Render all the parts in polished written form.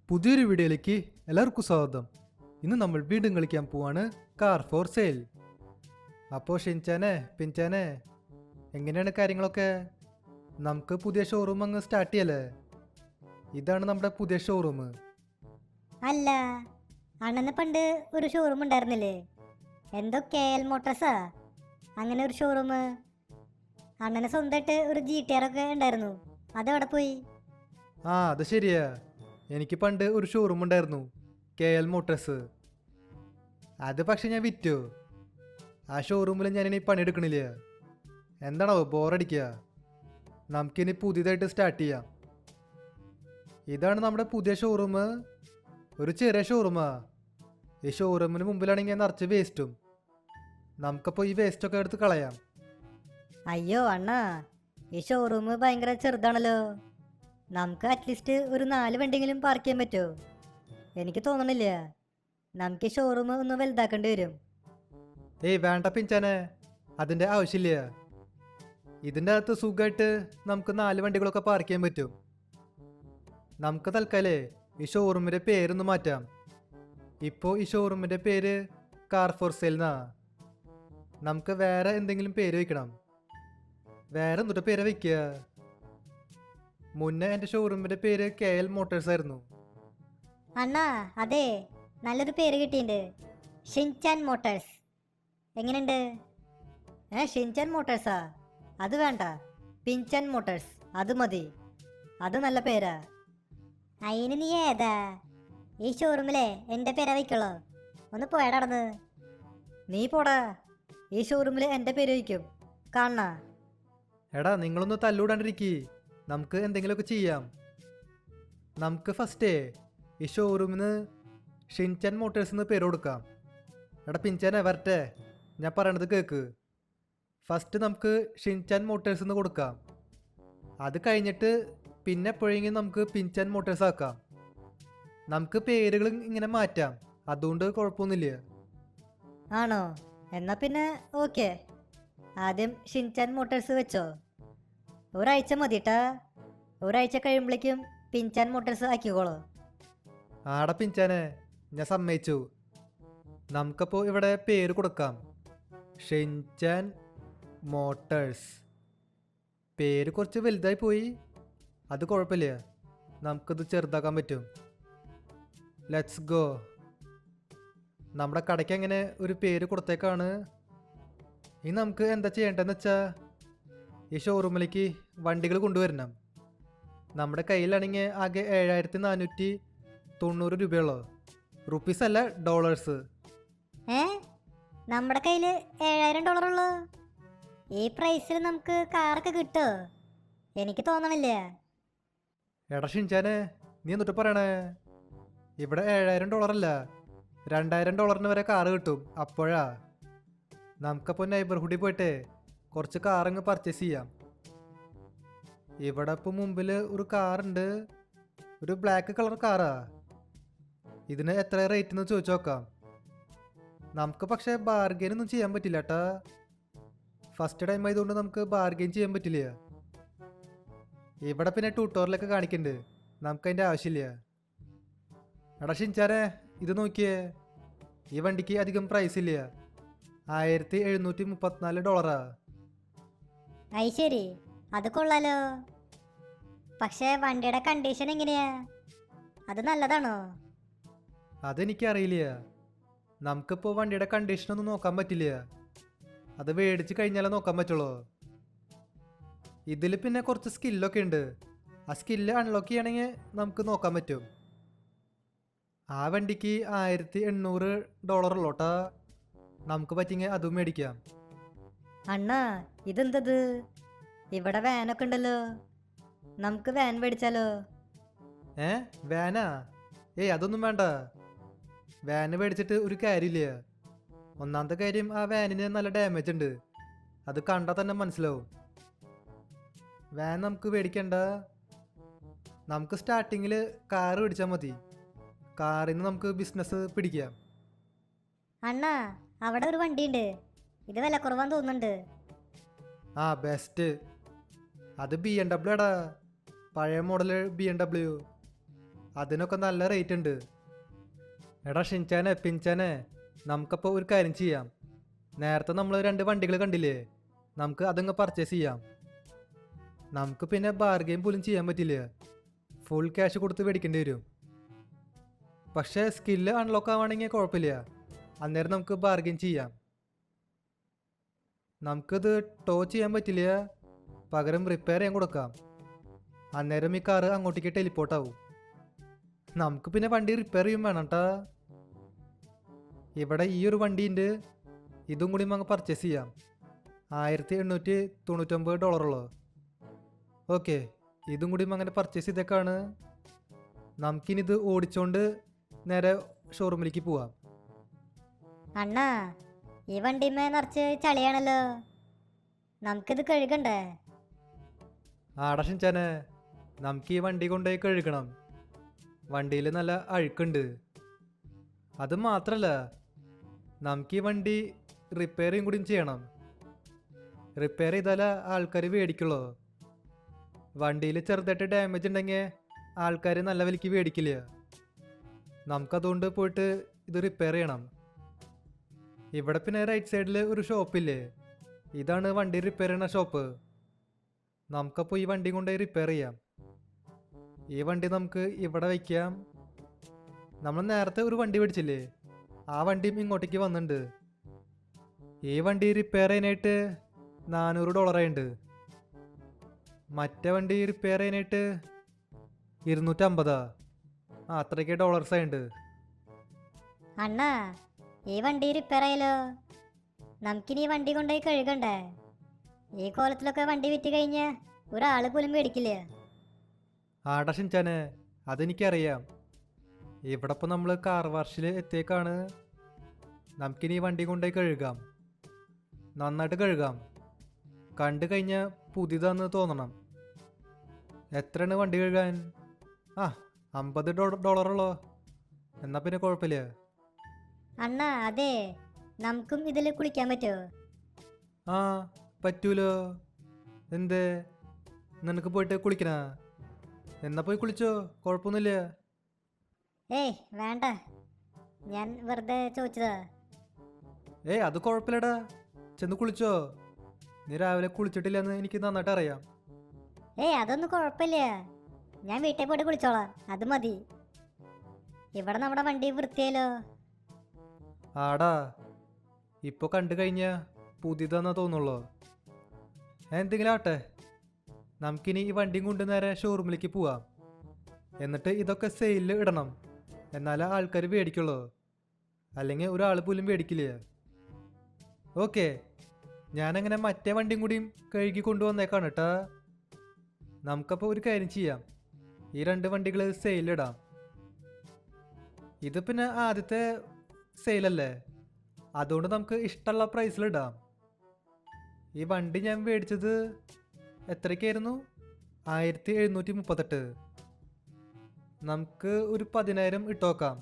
പുതിയൊരു വീഡിയോയിലേക്ക് എല്ലാവർക്കും സ്വാഗതം. ഇന്ന് നമ്മൾ വീണ്ടും കളിക്കാൻ പോവാണ് കാർ ഫോർ സെയിൽ. അപ്പോൾ ഷിൻചാനെ പിൻചാനെ എങ്ങനെയാണ് കാര്യങ്ങളൊക്കെ? നമുക്ക് പുതിയ ഷോറൂം അങ്ങ് സ്റ്റാർട്ട് ചെയ്യല്ലേ? ഇതാണ് നമ്മുടെ പുതിയ ഷോറൂം. അല്ല, അണ്ണന് പണ്ട് ഒരു ഷോറൂം ഉണ്ടായിരുന്നില്ലേ? എന്തോ KL മോട്ടോഴ്സാ അങ്ങനെ ഒരു ഷോറൂം. അണ്ണന് സ്വന്തമായിട്ട് ഒരു GTR ഒക്കെ ഉണ്ടായിരുന്നു. അതെവിടെ പോയി? അത് ശരിയാ. എനിക്ക് പണ്ട് ഒരു ഷോറൂം ഉണ്ടായിരുന്നു, KL മോട്ടോഴ്സ്. അത് പക്ഷെ ഞാൻ വിറ്റു. ആ ഷോറൂമിൽ ഞാനിനി പണിയെടുക്കണില്ല. എന്താണോ ബോറടിക്കുക? നമുക്കിനി പുതിയതായിട്ട് സ്റ്റാർട്ട് ചെയ്യാം. ഇതാണ് നമ്മുടെ പുതിയ ഷോറൂം. ഒരു ചെറിയ ഷോറൂമാ. ഈ ഷോറൂമിന് മുമ്പിലാണെങ്കിൽ നിറച്ച് വേസ്റ്റും. നമുക്കപ്പോൾ ഈ വേസ്റ്റൊക്കെ എടുത്ത് കളയാം. അയ്യോ അണ്ണാ, ഈ ഷോറൂം ഭയങ്കര ചെറുതാണല്ലോ. നമുക്ക് അറ്റ്ലീസ്റ്റ് ഒരു 4 വണ്ടിയെങ്കിലും പാർക്ക് ചെയ്യാൻ പറ്റുമോ? എനിക്ക് തോന്നണില്ല. നമുക്ക് ഈ ഷോറൂം ഒന്ന് വലുതാക്കേണ്ടി വരും. ഏയ് വേണ്ട പിഞ്ചാനെ, അതിൻ്റെ ആവശ്യമില്ല. ഇതിൻ്റെ അകത്ത് സുഖമായിട്ട് നമുക്ക് 4 വണ്ടികളൊക്കെ പാർക്ക് ചെയ്യാൻ പറ്റും. നമുക്ക് തൽക്കാലേ ഈ ഷോറൂമിൻ്റെ പേരൊന്ന് മാറ്റാം. ഇപ്പോൾ ഈ ഷോറൂമിൻ്റെ പേര് കാർ ഫോർ സെയിൽ എന്നാ. നമുക്ക് വേറെ എന്തെങ്കിലും പേര് വയ്ക്കണം. വേറെ എന്തൊരു പേര് വയ്ക്കുക? മുന്നേ എൻ്റെ ഷോറൂമിൻ്റെ പേര് KL മോട്ടോഴ്സ് ആയിരുന്നു. അണ്ണാ അതെ, നല്ലൊരു പേര് കിട്ടിയിട്ടുണ്ട്. ഷിൻചാൻ മോട്ടോഴ്സ് എങ്ങനെയുണ്ട്? ഷിൻചാൻ മോട്ടോഴ്സാ? അത് വേണ്ട, പിൻചാൻ മോട്ടോഴ്സ് അത് മതി. അത് നല്ല പേരാ. അതിന് നീ ഏതാ? ഈ ഷോറൂമിലെ എൻ്റെ പേരാ വയ്ക്കുള്ളൂ. ഒന്ന് പോയടന്ന്. നീ പോടാ. ഈ ഷോറൂമിൽ എൻ്റെ പേര് വയ്ക്കും, കാണണ. എടാ നിങ്ങളൊന്ന് തല്ലൂടാണ്ടിരിക്കി. നമുക്ക് എന്തെങ്കിലുമൊക്കെ ചെയ്യാം. നമുക്ക് ഫസ്റ്റേ ഈ ഷോറൂമിന് ഷിൻചാൻ മോട്ടോഴ്സ് എന്ന് പേര് കൊടുക്കാം. എടാ പിൻചാനെ വരട്ടെ, ഞാൻ പറയണത് കേൾക്ക്. ഫസ്റ്റ് നമുക്ക് ഷിൻചാൻ മോട്ടോഴ്സ് എന്ന് കൊടുക്കാം. അത് കഴിഞ്ഞിട്ട് പിന്നെ എപ്പോഴെങ്കിലും നമുക്ക് പിൻചാൻ മോട്ടോഴ്സ് ആക്കാം. നമുക്ക് പേരുകൾ ഇങ്ങനെ മാറ്റാം, അതുകൊണ്ട് കുഴപ്പമൊന്നുമില്ല. ആണോ? എന്നാ പിന്നെ ഓക്കെ. ആദ്യം ഷിൻചാൻ മോട്ടോഴ്സ് വെച്ചോ. ഒരാഴ്ച മതിട്ടാ. ഒരാഴ്ച കഴിയുമ്പോഴേക്കും പിൻചാൻ മോട്ടോഴ്സ് ആക്കിക്കോളൂ. ആടെ പിൻചാനെ, ഞാൻ സമ്മതിച്ചു. നമുക്കപ്പോൾ ഇവിടെ പേര് കൊടുക്കാം, ഷിൻചാൻ മോട്ടേഴ്സ്. പേര് കുറച്ച് വലുതായി പോയി, അത് കുഴപ്പമില്ല. നമുക്കത് ചെറുതാക്കാൻ പറ്റും. Let's go. നമ്മുടെ കടയ്ക്ക് അങ്ങനെ ഒരു പേര് കൊടുത്തേക്കാണ്. ഇനി നമുക്ക് എന്താ ചെയ്യേണ്ടതെന്ന് വെച്ചാൽ ഈ ഷോറൂമിലേക്ക് വണ്ടികൾ കൊണ്ടുവരണം. നമ്മുടെ കയ്യിലാണെങ്കിൽ ആകെ 7490 രൂപയുള്ളൂ. റുപ്പീസ് അല്ല, ഡോളേഴ്സ്. നമ്മുടെ കയ്യിൽ $7000 ഉള്ളൂ. ഈ പ്രൈസിൽ നമുക്ക് കാറൊക്കെ കിട്ടുമോ? എനിക്ക് തോന്നണില്ല. എടാ ഷിൻചാനെ, നീ എന്നിട്ട് പറയണേ? ഇവിടെ $7000 അല്ല, $2000 വരെ കാറ് കിട്ടും. അപ്പോഴാ നമുക്കപ്പോൾ നൈബർഹുഡിൽ പോയിട്ട് കുറച്ച് കാറങ്ങ് പർച്ചേസ് ചെയ്യാം. ഇവിടെ ഇപ്പോൾ മുമ്പിൽ ഒരു കാറുണ്ട്, ഒരു ബ്ലാക്ക് കളർ കാറാ. ഇതിന് എത്ര റേറ്റ് എന്ന് ചോദിച്ചു നോക്കാം. നമുക്ക് പക്ഷേ ബാർഗെയിൻ ഒന്നും ചെയ്യാൻ പറ്റില്ല കേട്ടാ. ഫസ്റ്റ് ടൈം ആയതുകൊണ്ട് നമുക്ക് ബാർഗെയിൻ ചെയ്യാൻ പറ്റില്ല. ഇവിടെ പിന്നെ ട്യൂട്ടോറിയലൊക്കെ കാണിക്കുന്നുണ്ട്, നമുക്കതിൻ്റെ ആവശ്യമില്ല. എടാ ഷിൻചാനെ, ഇത് നോക്കിയേ. ഈ വണ്ടിക്ക് അധികം പ്രൈസ് ഇല്ല, $1734. അത് ശരി, അത് കൊള്ളാലോ. പക്ഷേ വണ്ടിയുടെ കണ്ടീഷൻ എങ്ങനെയാ? അത് നല്ലതാണോ? അതെനിക്കറിയില്ല. നമുക്കിപ്പോൾ വണ്ടിയുടെ കണ്ടീഷനൊന്നും നോക്കാൻ പറ്റില്ല. അത് മേടിച്ച് കഴിഞ്ഞാലേ നോക്കാൻ പറ്റുള്ളൂ. ഇതിൽ പിന്നെ കുറച്ച് സ്കില്ലൊക്കെ ഉണ്ട്. ആ സ്കില്ല് അൺലോക്ക് ചെയ്യണമെങ്കിൽ നമുക്ക് നോക്കാൻ പറ്റും. ആ വണ്ടിക്ക് $1800 ഉള്ളോട്ടാ. നമുക്ക് പറ്റിയെങ്കിൽ അതും മേടിക്കാം. അണ്ണാ ഇതെന്തത്? ഇവിടെ വാനൊക്കെ ഉണ്ടല്ലോ. നമുക്ക് വാൻ മേടിച്ചാലോ? വാനാ? അതൊന്നും വേണ്ട. വാന് മേടിച്ചിട്ട് ഒരു കാര്യമില്ല. ഒന്നാമത്തെ കാര്യം, ആ വാനിന് നല്ല ഡാമേജ് ഉണ്ട്, അത് കണ്ടാൽ തന്നെ മനസ്സിലാവും. വാൻ നമുക്ക് മേടിക്കണ്ട. നമുക്ക് സ്റ്റാർട്ടിങ്ങിൽ കാറ് മേടിച്ചാൽ മതി. കാറിൽ നിന്ന് നമുക്ക് ബിസിനസ് പിടിക്കാം. അണ്ണാ അവിടെ ഒരു വണ്ടിയുണ്ട്, ഇത് വില കുറവാന്ന് തോന്നുന്നുണ്ട്. ബെസ്റ്റ്. അത് BMW എടാ, പഴയ മോഡൽ BMW. അതിനൊക്കെ നല്ല റേറ്റ് ഉണ്ട്. എടാ ഷിൻചാനെ പിൻചാനെ, നമുക്കപ്പോൾ ഒരു കാര്യം ചെയ്യാം. നേരത്തെ നമ്മൾ 2 വണ്ടികൾ കണ്ടില്ലേ, നമുക്ക് അതങ്ങ് പർച്ചേസ് ചെയ്യാം. നമുക്ക് പിന്നെ ബാർഗെയിൻ പോലും ചെയ്യാൻ പറ്റില്ല, ഫുൾ ക്യാഷ് കൊടുത്ത് മേടിക്കേണ്ടി വരും. പക്ഷേ സ്കില്ല് അൺലോക്ക് ആവുകയാണെങ്കിൽ കുഴപ്പമില്ല, അന്നേരം നമുക്ക് ബാർഗെയിൻ ചെയ്യാം. നമുക്കിത് ടോ ചെയ്യാൻ പറ്റില്ല, പകരം റിപ്പയർ ചെയ്യാൻ കൊടുക്കാം. അന്നേരം ഈ കാറ് അങ്ങോട്ടേക്ക് ടെലിപ്പോർട്ട് ആവും. നമുക്ക് പിന്നെ വണ്ടി റിപ്പയർ ചെയ്യും വേണം കേട്ടാ. ഇവിടെ ഈ ഒരു വണ്ടിയുണ്ട്, ഇതും കൂടി അങ്ങ് പർച്ചേസ് ചെയ്യാം. $1899. ഓക്കെ, ഇതും കൂടി അങ്ങനെ പർച്ചേസ് ചെയ്തേക്കാണ്. നമുക്കിനിത് ഓടിച്ചോണ്ട് നേരെ ഷോറൂമിലേക്ക് പോവാം. അണ്ണാ, ഈ വണ്ടിമേ നിറച്ച് ചളിയാണല്ലോ, നമുക്കിത് കഴുകണ്ടേ? ആടാ ഷിൻചാനെ, നമുക്ക് ഈ വണ്ടി കൊണ്ടുപോയി കഴുകണം. വണ്ടിയിൽ നല്ല അഴുക്കുണ്ട്. അത് മാത്രല്ല, നമുക്ക് ഈ വണ്ടി റിപ്പയറിങ് കൂടി ചെയ്യണം. റിപ്പയർ ചെയ്താലേ ആൾക്കാർ മേടിക്കുള്ളൂ. വണ്ടിയിൽ ചെറുതായിട്ട് ഡാമേജ് ഉണ്ടെങ്കിൽ ആൾക്കാർ നല്ല വിലയ്ക്ക് മേടിക്കില്ല. നമുക്കതുകൊണ്ട് പോയിട്ട് ഇത് റിപ്പയർ ചെയ്യണം. ഇവിടെ പിന്നെ റൈറ്റ് സൈഡിൽ ഒരു ഷോപ്പില്ലേ, ഇതാണ് വണ്ടി റിപ്പയർ ചെയ്യുന്ന ഷോപ്പ്. നമുക്കപ്പോൾ ഈ വണ്ടി കൊണ്ടുപോയി റിപ്പയർ ചെയ്യാം. ഈ വണ്ടി നമുക്ക് ഇവിടെ വയ്ക്കാം. നമ്മൾ നേരത്തെ ഒരു വണ്ടി മേടിച്ചില്ലേ, ആ വണ്ടിയും ഇങ്ങോട്ടേക്ക് വന്നിട്ടുണ്ട്. ഈ വണ്ടി റിപ്പയർ ചെയ്യാനായിട്ട് $400 ആയിട്ടുണ്ട്. മറ്റേ വണ്ടി റിപ്പയർ ചെയ്യാനായിട്ട് 250. അത്രയ്ക്ക് ഡോളേഴ്സ് ആയിട്ടുണ്ട്. അണ്ണാ, ഈ വണ്ടി റിപ്പയർ ആയാലോ, നമുക്കിനി ഈ വണ്ടി കൊണ്ടുപോയി കഴുകണ്ടേ? ഈ കോലത്തിലൊക്കെ വണ്ടി വിറ്റ് കഴിഞ്ഞാൽ ഒരാൾ പോലും മേടിക്കില്ല. ആടാ ഷിൻചാനെ, അതെനിക്കറിയാം. ഇവിടെ ഇപ്പോൾ നമ്മൾ കാർ വാഷിൽ എത്തിയേക്കാണ്. നമുക്കിനി ഈ വണ്ടി കൊണ്ടുപോയി കഴുകാം, നന്നായിട്ട് കഴുകാം. കണ്ടു കഴിഞ്ഞാൽ പുതിയതാന്ന് തോന്നണം. എത്രയാണ് വണ്ടി കഴുകാൻ? $50 എന്നാൽ പിന്നെ കുഴപ്പമില്ല. അണ്ണാ, അതെ, നമുക്കും ഇതിൽ കുളിക്കാൻ പറ്റുമോ? ആ പറ്റൂലോ. എന്തേ, നിനക്ക് പോയിട്ട് കുളിക്കണ? എന്നാ പോയി കുളിച്ചോ, കുഴപ്പമൊന്നുമില്ല. ഏയ് വേണ്ട, ഞാൻ വെറുതെ ചോദിച്ചതാ. അത് കുഴപ്പമില്ലടാ, ചെന്ന് കുളിച്ചോ. നീ രാവിലെ കുളിച്ചിട്ടില്ലെന്ന് എനിക്ക് നന്നായിട്ട് അറിയാം. അതൊന്നും കുഴപ്പമില്ല, ഞാൻ വീട്ടിൽ പോയിട്ട് കുളിച്ചോളാം, അത് മതി. ഇവിടെ നമ്മുടെ വണ്ടി വൃത്തിയാലോ. ആടാ, ഇപ്പോൾ കണ്ടു കഴിഞ്ഞാൽ പുതിയതാന്നാ തോന്നുള്ളൂ. എന്തെങ്കിലും ആട്ടെ, നമുക്കിനി ഈ വണ്ടിയും കൊണ്ട് നേരെ ഷോറൂമിലേക്ക് പോവാം. എന്നിട്ട് ഇതൊക്കെ സെയിലിൽ ഇടണം, എന്നാലേ ആൾക്കാർ മേടിക്കുള്ളൂ. അല്ലെങ്കിൽ ഒരാൾ പോലും മേടിക്കില്ല. ഓക്കെ, ഞാനങ്ങനെ മറ്റേ വണ്ടിയും കൂടിയും കഴുകി കൊണ്ടുവന്നേക്കാണ് കേട്ടാ. നമുക്കപ്പോൾ ഒരു കാര്യം ചെയ്യാം, ഈ 2 വണ്ടികൾ സെയിലിടാം. ഇത് പിന്നെ ആദ്യത്തെ സെയിലല്ലേ, അതുകൊണ്ട് നമുക്ക് ഇഷ്ടമുള്ള പ്രൈസിലിടാം. ഈ വണ്ടി ഞാൻ മേടിച്ചത് എത്രയ്ക്കായിരുന്നു? 1738. നമുക്ക് ഒരു 10,000 ഇട്ട് നോക്കാം.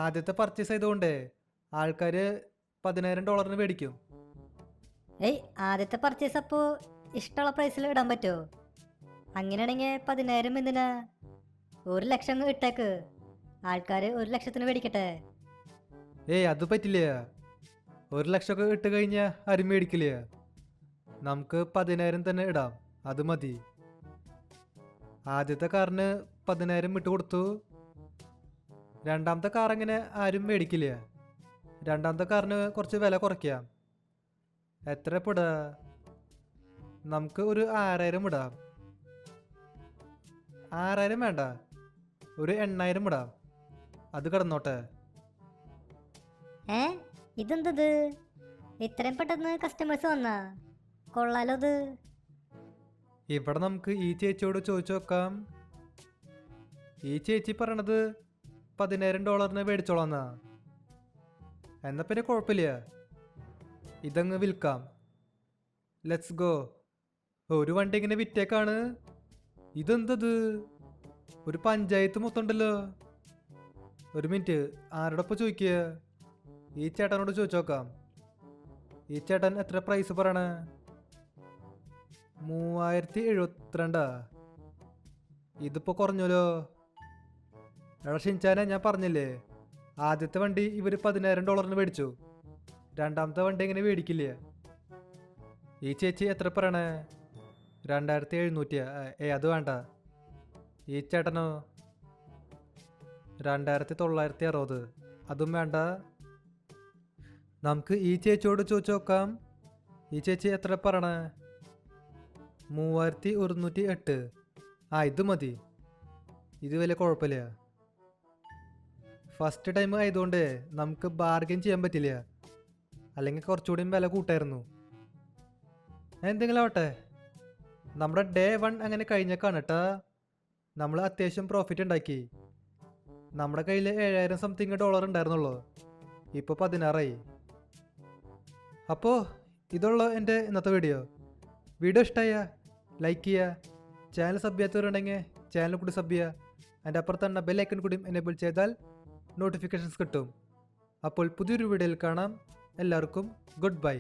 ആദ്യത്തെ പർച്ചേസ് ചെയ്തുകൊണ്ടേ ആൾക്കാർ $10,000 മേടിക്കും. ആദ്യത്തെ പർച്ചേസ് അപ്പോൾ ഇഷ്ടമുള്ള പ്രൈസിൽ ഇടാൻ പറ്റുമോ? അങ്ങനെയാണെങ്കിൽ 10,000 എന്തിനാ, 1,00,000 ഇട്ടേക്ക്, ആൾക്കാർ 1,00,000 മേടിക്കട്ടെ. അത് പറ്റില്ല. 1,00,000 ഇട്ട് കഴിഞ്ഞാൽ ആരും മേടിക്കില്ല. നമുക്ക് 10,000 തന്നെ ഇടാം, അത് മതി. ആദ്യത്തെ കാറിന് 10,000 ഇട്ട് കൊടുത്തു. രണ്ടാമത്തെ കാർ അങ്ങനെ ആരും മേടിക്കില്ല. രണ്ടാമത്തെ കാറിന് കുറച്ച് വില കുറയ്ക്കാം. എത്ര ഇടാ? നമുക്ക് ഒരു 6,000 ഇടാം. 6,000 വേണ്ട, ഒരു 8,000 ഇടാം, അത് കിടന്നോട്ടെ. ഇതെന്തത്, ഇത്രയും പെട്ടെന്ന് കസ്റ്റമേഴ്സ് വന്നാ? കൊള്ളാലോ ഇത്. ഇവിടെ നമുക്ക് ഈ ചേച്ചിയോട് ചോദിച്ചു നോക്കാം. ഈ ചേച്ചി പറയണത് $10,000 മേടിച്ചോളാന്നാ. എന്നാ പിന്നെ കുഴപ്പമില്ല, ഇതങ്ങ് വിൽക്കാം. Let's go. ഒരു വണ്ടി ഇങ്ങനെ വിറ്റേക്കാണ്. ഇതെന്തത്, ഒരു പഞ്ചായത്ത് മൊത്തം ഉണ്ടല്ലോ. ഒരു മിനിറ്റ്, ആരോടൊപ്പം ചോദിക്കുക? ഈ ചേട്ടനോട് ചോദിച്ചു നോക്കാം. ഈ ചേട്ടൻ എത്ര പ്രൈസ് പറയണേ? 3072. ഇതിപ്പോൾ കുറഞ്ഞല്ലോ. എടാ ഷിൻചാനെ, ഞാൻ പറഞ്ഞില്ലേ ആദ്യത്തെ വണ്ടി ഇവർ $10,000 മേടിച്ചു. രണ്ടാമത്തെ വണ്ടി എങ്ങനെ മേടിക്കില്ല? ഈ ചേച്ചി എത്ര പറയണേ? 2700. അത് വേണ്ട. ഈ ചേട്ടനോ? 2960. അതും വേണ്ട. നമുക്ക് ഈ ചേച്ചിയോട് ചോദിച്ചു നോക്കാം. ഈ ചേച്ചി എത്ര പറയണേ? 3108. ഇത് മതി. ഇത് വലിയ കുഴപ്പമില്ല. ഫസ്റ്റ് ടൈം ആയതുകൊണ്ട് നമുക്ക് ബാർഗൻ ചെയ്യാൻ പറ്റില്ല. അല്ലെങ്കിൽ കുറച്ചുകൂടി വില കൂട്ടായിരുന്നു. എന്തെങ്കിലും ആവട്ടെ, നമ്മുടെ ഡേ 1 അങ്ങനെ കഴിഞ്ഞേക്കാണ് കേട്ടാ. നമ്മൾ അത്യാവശ്യം പ്രോഫിറ്റ് ഉണ്ടാക്കി. നമ്മുടെ കയ്യിൽ $7,000 ഉണ്ടായിരുന്നുള്ളൂ. ഇപ്പോൾ 16 അപ്പോൾ ഇതുള്ള എൻ്റെ ഇന്നത്തെ വീഡിയോ ഇഷ്ടമായ ലൈക്ക് ചെയ്യുക. ചാനൽ സബ് ചെയ്യാത്തവരുണ്ടെങ്കിൽ ചാനൽ കൂടി സബ് ചെയ്യുക. അതിൻ്റെ അപ്പുറത്തന്നെ ബെല്ലൈക്കൺ കൂടി എനേബിൾ ചെയ്താൽ നോട്ടിഫിക്കേഷൻസ് കിട്ടും. അപ്പോൾ പുതിയൊരു വീഡിയോയിൽ കാണാം. എല്ലാവർക്കും ഗുഡ് ബൈ.